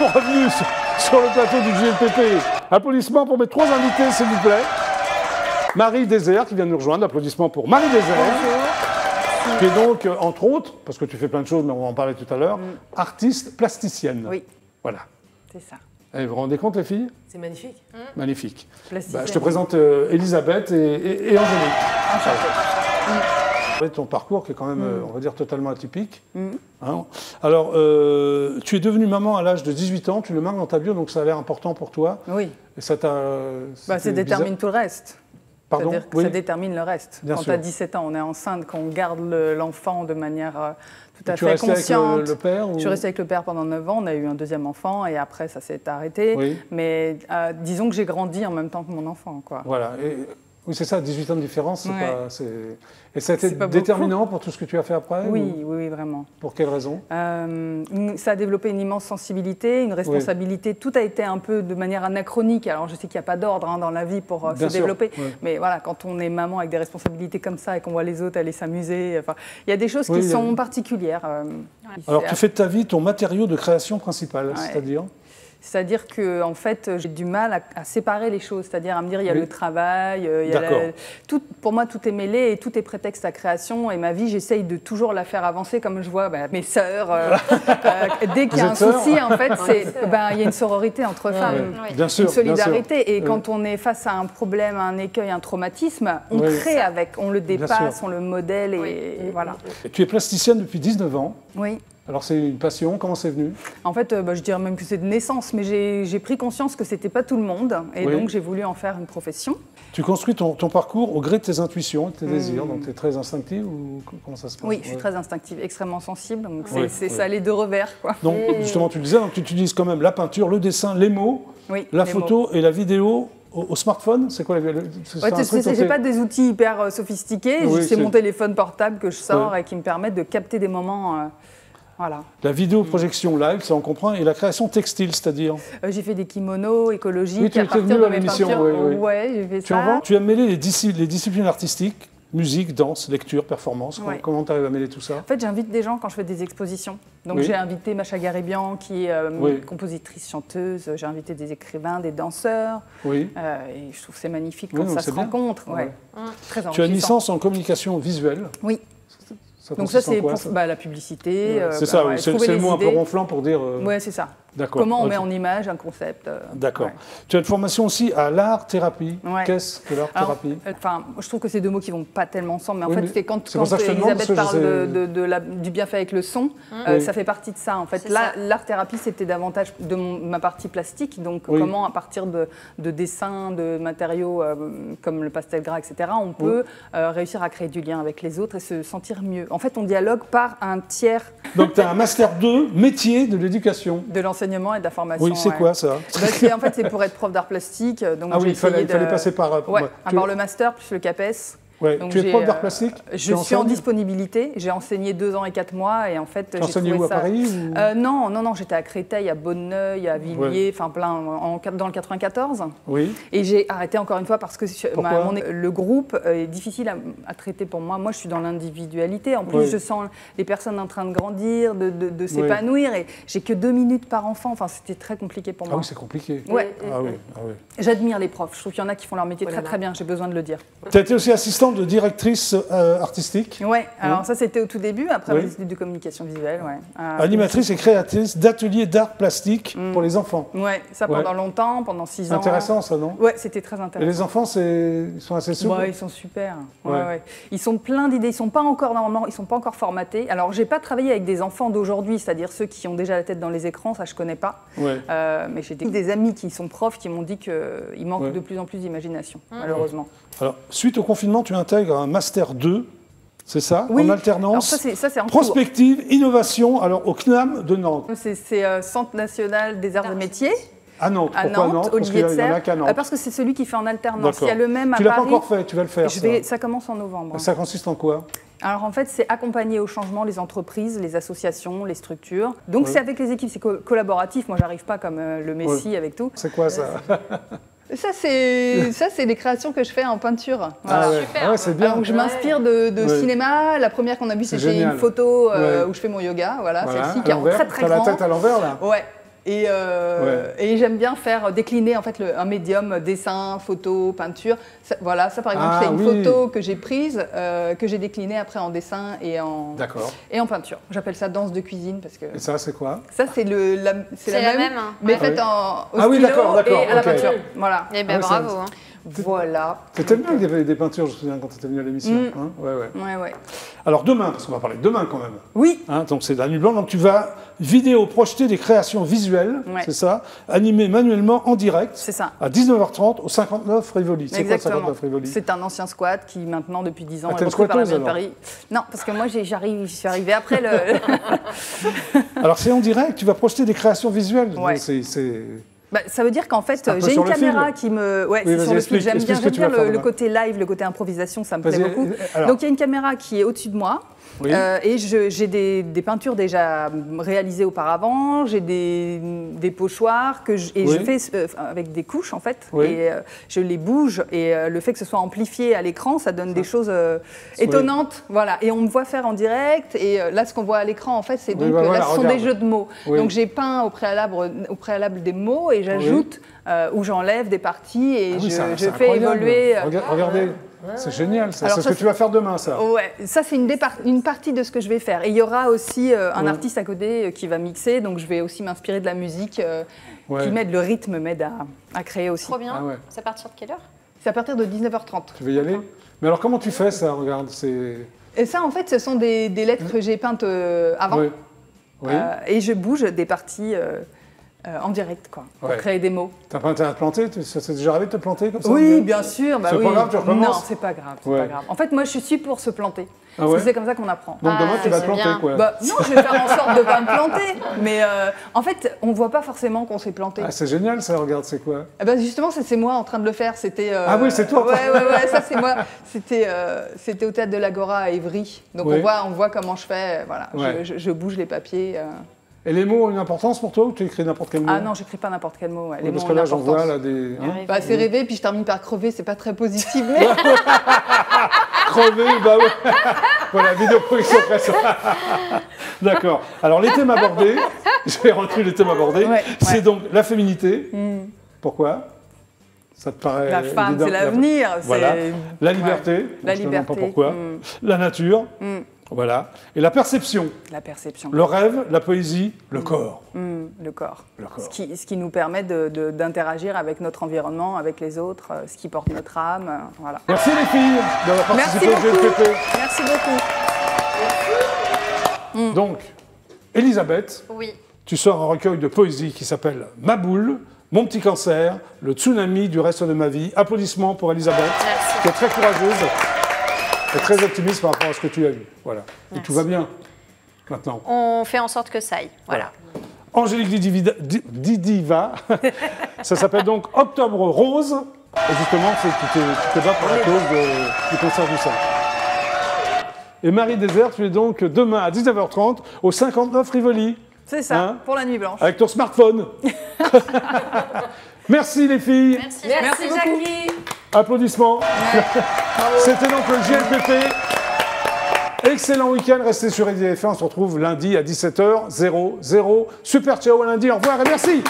revenus sur le plateau du JLPP. Applaudissements pour mes 3 invités, s'il vous plaît. Marie Désert, qui vient de nous rejoindre. Applaudissements pour Marie Désert. Bonjour. Qui est donc, entre autres, parce que tu fais plein de choses, mais on va en parler tout à l'heure, artiste plasticienne. Oui. Voilà. C'est ça. Et vous vous rendez compte, les filles? C'est magnifique. Magnifique. Plasticienne. Je te présente Elisabeth et Angélique. Enchantée. Ton parcours qui est quand même, on va dire, totalement atypique. Hein. Alors, tu es devenue maman à l'âge de 18 ans, tu le marques dans ta bio, donc ça a l'air important pour toi. Oui. Et ça t'a... Ça détermine tout le reste. Pardon? C'est-à-dire que ça détermine le reste. Bien quand tu sûr. as 17 ans, on est enceinte, quand on garde l'enfant de manière tout à tu fait restais consciente. avec le père ou... Je suis restée avec le père pendant 9 ans, on a eu un deuxième enfant et après ça s'est arrêté. Oui. Mais disons que j'ai grandi en même temps que mon enfant, quoi. Voilà. Oui, c'est ça, 18 ans de différence, c'est Ouais. pas... Et ça a été pas déterminant beaucoup. pour tout ce que tu as fait après? Oui, oui, vraiment. Pour quelle raison? Ça a développé une immense sensibilité, une responsabilité. Tout a été un peu de manière anachronique. Alors, je sais qu'il n'y a pas d'ordre dans la vie pour se développer. Ouais. Mais voilà, quand on est maman avec des responsabilités comme ça et qu'on voit les autres aller s'amuser, il y a des choses qui sont particulières. Alors, tu fais de ta vie ton matériau de création principal, c'est-à-dire? C'est-à-dire que en fait, j'ai du mal à séparer les choses, c'est-à-dire à me dire il y a le travail, il y a pour moi tout est mêlé et tout est prétexte à création. Et ma vie, j'essaye de toujours la faire avancer, comme je vois mes sœurs. Dès qu'il y a un souci, en fait, il y a une sororité entre femmes, bien sûr, une solidarité. Bien sûr. Et quand on est face à un problème, un écueil, un traumatisme, on crée avec, on le dépasse, on le modèle et voilà. Tu es plasticienne depuis 19 ans. Oui. Alors c'est une passion, comment c'est venu? En fait, je dirais même que c'est de naissance, mais j'ai pris conscience que c'était pas tout le monde, et donc j'ai voulu en faire une profession. Tu construis ton parcours au gré de tes intuitions, de tes désirs, donc tu es très instinctive ou comment ça se passe? Oui, je suis très instinctive, extrêmement sensible, donc c'est ça les deux revers, quoi. Donc justement, tu le disais, donc, tu utilises quand même la peinture, le dessin, les mots, la photo et la vidéo au smartphone. C'est quoi? J'ai pas des outils hyper sophistiqués, c'est mon téléphone portable que je sors et qui me permet de capter des moments... Voilà. La vidéo-projection live, ça on comprend, et la création textile, c'est-à-dire? J'ai fait des kimonos écologiques oui, tu à partir de mes peintures. Oui. J'ai fait ça. Tu as mêlé les disciplines artistiques, musique, danse, lecture, performance. Comment tu arrives à mêler tout ça? En fait, j'invite des gens quand je fais des expositions. Donc j'ai invité Macha Garibian, qui est compositrice, chanteuse. J'ai invité des écrivains, des danseurs. Et je trouve que c'est magnifique quand ça se rencontre. Très enrichissant. Tu as une licence en communication visuelle. Oui. Donc ça, c'est pour la publicité. C'est ça, c'est le mot un peu ronflant pour dire... Oui, c'est ça. Comment on met en image un concept. D'accord. Tu as une formation aussi à l'art-thérapie. Qu'est-ce que l'art-thérapie? Je trouve que c'est deux mots qui ne vont pas tellement ensemble, mais en fait, c'est quand Elisabeth parle du bienfait avec le son, ça fait partie de ça. En fait, l'art-thérapie, c'était davantage de ma partie plastique, donc comment, à partir de dessins, de matériaux comme le pastel gras, etc., on peut réussir à créer du lien avec les autres et se sentir mieux. En fait, on dialogue par un tiers. Donc, tu as un Master 2, métier de l'éducation. De l'enseignement et de la formation. Oui, c'est quoi ça? En fait, c'est pour être prof d'art plastique. Donc il fallait passer par... avoir le master plus le CAPES. Donc tu es prof d'art plastique? Je suis en disponibilité. J'ai enseigné 2 ans et 4 mois et en fait j'ai enseigné où, à Paris Non, j'étais à Créteil, à Bonneuil, à Villiers, enfin plein dans le 94. Oui. Et j'ai arrêté encore une fois parce que le groupe est difficile à traiter pour moi. Moi, je suis dans l'individualité. En plus, je sens les personnes en train de grandir, de s'épanouir et j'ai que 2 minutes par enfant. Enfin, c'était très compliqué pour moi. Ah oui, c'est compliqué. Ouais. Ah oui. J'admire les profs. Je trouve qu'il y en a qui font leur métier très bien. J'ai besoin de le dire. Tu as été aussi assistante de directrice artistique. Oui, alors ça c'était au tout début, après les études de communication visuelle. Animatrice et créatrice d'ateliers d'art plastique pour les enfants. Oui, ça pendant longtemps, pendant 6 ans. Intéressant ça, non? Oui, c'était très intéressant. Et les enfants, ils sont assez souples? Ils sont super. Ils sont pleins d'idées, ils sont pas encore formatés. Alors j'ai pas travaillé avec des enfants d'aujourd'hui, c'est-à-dire ceux qui ont déjà la tête dans les écrans, ça je connais pas. Mais j'ai des amis qui sont profs qui m'ont dit qu'il manque de plus en plus d'imagination, malheureusement. Alors, suite au confinement, tu intègres un Master 2, c'est ça? En alternance. Alors ça, c'est en prospective, innovation, alors au CNAM de Nantes. C'est Centre national des arts et métiers. À Nantes. Pourquoi Nantes? Olivier de Serre. Nantes. Parce que c'est celui qui fait en alternance. Il y a le même à Paris. Tu l'as pas encore fait, tu vas le faire. Ça commence en novembre. Ça consiste en quoi? Alors en fait, c'est accompagner au changement les entreprises, les associations, les structures. Donc c'est avec les équipes, c'est collaboratif. Moi, j'arrive pas comme le Messi avec tout. C'est quoi ça? Ça, c'est des créations que je fais en peinture. Voilà. Super. C'est bien. Donc, je m'inspire de cinéma. La première qu'on a vue, c'était une photo où je fais mon yoga. Voilà. Celle-ci qui est très, très grande. Tu as la tête à l'envers, là? Ouais. Et j'aime bien faire décliner en fait un médium, dessin, photo, peinture. Ça, voilà, ça par exemple, c'est une photo que j'ai prise, que j'ai déclinée après en dessin et en peinture. J'appelle ça danse de cuisine parce que. Et ça, c'est quoi? Ça, c'est la même, mais faite au stylo et à la peinture. Voilà. Eh bien, bravo. Voilà. C'était bien qu'il y avait des peintures, je me souviens, quand tu étais venu à l'émission. Hein, ouais. Alors demain, parce qu'on va parler de demain quand même. Oui. Hein, donc c'est la nuit blanche, donc tu vas projeter des créations visuelles, c'est ça, animées manuellement en direct. C'est ça. À 19h30 au 59 Rivoli. C'est quoi 59 Rivoli? C'est un ancien squat qui maintenant depuis 10 ans est repris par la mairie de Paris. Non, parce que moi je suis arrivée après le. Alors c'est en direct, tu vas projeter des créations visuelles. Ouais. Bah, ça veut dire qu'en fait, j'ai une caméra qui me... Ouais, c'est sur le fil. J'aime bien le côté live, le côté improvisation, ça me plaît beaucoup. Alors. Donc il y a une caméra qui est au-dessus de moi. Oui. Et j'ai des peintures déjà réalisées auparavant, j'ai des pochoirs que je fais avec des couches en fait, et je les bouge, et le fait que ce soit amplifié à l'écran, ça donne des choses étonnantes, voilà. Et on me voit faire en direct, et là ce qu'on voit à l'écran en fait, c'est donc là ce sont des jeux de mots. Donc j'ai peint au préalable des mots et j'ajoute ou j'enlève des parties et je fais évoluer. Regardez. C'est génial, ça. C'est ce que tu vas faire demain, ça. Ouais, ça c'est une partie de ce que je vais faire. Et il y aura aussi un artiste à côté qui va mixer, donc je vais aussi m'inspirer de la musique qui m'aide, le rythme m'aide à créer aussi. Trop bien. C'est à partir de quelle heure? C'est à partir de 19h30. Tu veux y aller? Mais alors comment tu fais ça? Regarde, Et ça en fait, ce sont des lettres que j'ai peintes avant. Et je bouge des parties en direct, quoi, pour créer des mots. T'as pas intérêt à te planter? Ça s'est déjà arrivé de te planter comme ça? Oui, bien sûr. Bah, c'est pas grave, tu recommences? Non, c'est pas grave, pas grave. En fait, moi, je suis pour se planter. C'est comme ça qu'on apprend. Donc demain, tu vas te planter, quoi. Bah, non, je vais faire en sorte de ne pas me planter. Mais en fait, on ne voit pas forcément qu'on s'est planté. Ah, c'est génial, ça, regarde, c'est quoi? Justement, c'est moi en train de le faire. C'était. Ah oui, c'est toi. Ouais, ça c'est moi. C'était au théâtre de l'Agora à Évry. Donc on voit comment je fais. Voilà, je bouge les papiers. Et les mots ont une importance pour toi ou tu écris n'importe quel mot? Ah non, j'écris pas n'importe quel mot. Les mots parce que là, j'en vois là, des. Hein c'est rêver, puis je termine par crever, c'est pas très positif. Mais... Crever, bah ouais. Voilà, vidéo production presse. D'accord. Alors, les thèmes abordés, j'ai retenu les thèmes abordés. C'est donc la féminité. Pourquoi? Ça te paraît. La femme, c'est l'avenir. Voilà. La liberté. La liberté. Je ne sais pas pourquoi. La nature. Voilà. Et la perception. La perception. Le rêve, la poésie, le corps. Le corps. Ce qui nous permet d'interagir avec notre environnement, avec les autres, ce qui porte notre âme. Voilà. Merci les filles d'avoir participé au GLPP. Merci beaucoup. Donc, Elisabeth, tu sors un recueil de poésie qui s'appelle Ma boule, mon petit cancer, le tsunami du reste de ma vie. Applaudissements pour Elisabeth, qui est très courageuse. Et très optimiste par rapport à ce que tu as vu. Voilà. Et tout va bien, maintenant. On fait en sorte que ça aille. Voilà. Angélique Didiva, ça s'appelle donc Octobre Rose. Et justement, tu te bats pour la cause du cancer du sein. Et Marie Désert, tu es donc demain à 19h30 au 59 Rivoli. C'est ça, pour la nuit blanche. Avec ton smartphone. Merci les filles. Merci Jackie. Applaudissements. C'était donc le GLPP. Excellent week-end, restez sur RDF1. On se retrouve lundi à 17h00. Super ciao à lundi, au revoir et merci.